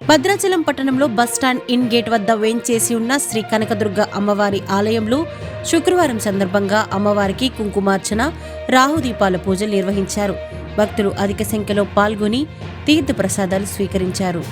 భద్రాచలం పట్టణంలో bus stand in gate వద్ద వేంచేసి ఉన్న శ్రీ కనకదుర్గ అమ్మవారి ఆలయంలో శుక్రవారం సందర్భంగా అమ్మవారికి కుంకుమార్చన, రాహుదీపాల పూజలు నిర్వహించారు. భక్తులు అధిక సంఖ్యలో పాల్గొని తీర్థ ప్రసాదాలు స్వీకరించారు.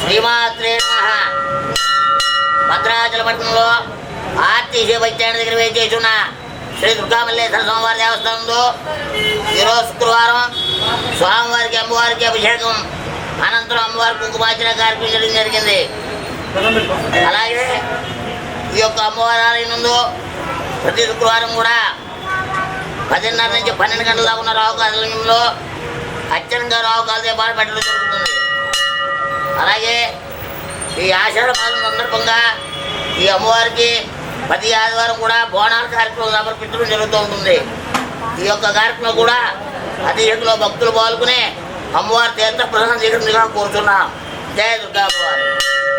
శ్రీమాత్రే నమః. భద్రాచల పట్టణంలో ఆర్టీసీ బస్ స్టాండ్ దగ్గర వేచేస్తున్న శ్రీ దుర్గామల్లేశ్వర స్వామివారి దేవస్థానంలో ఈరోజు శుక్రవారం స్వామివారికి అమ్మవారికి అభిషేకం అనంతరం అమ్మవారి కుంకుమార్చన కార్యక్రమం జరిగింది. అలాగే ఈ యొక్క అమ్మవారి ఆలయం నందు ప్రతి శుక్రవారం కూడా 10:30 నుంచి 12 గంటల దాకా ఉన్న రావుకాలంలో అత్యంత రావుకాలతో పాటు పెట్టడం జరుగుతుంది. అలాగే ఈ ఆషాఢ మాసం సందర్భంగా ఈ అమ్మవారికి ప్రతి ఆదివారం కూడా బోనాల కార్యక్రమం సమర్పించడం జరుగుతూ ఉంటుంది. ఈ యొక్క కార్యక్రమం కూడా అతి ఎక్కువ భక్తులు పాల్గొని అమ్మవారి తీర్థ ప్రసాదం చేయడం కోరుతున్నాం. జయ దుర్గా అమ్మవారి.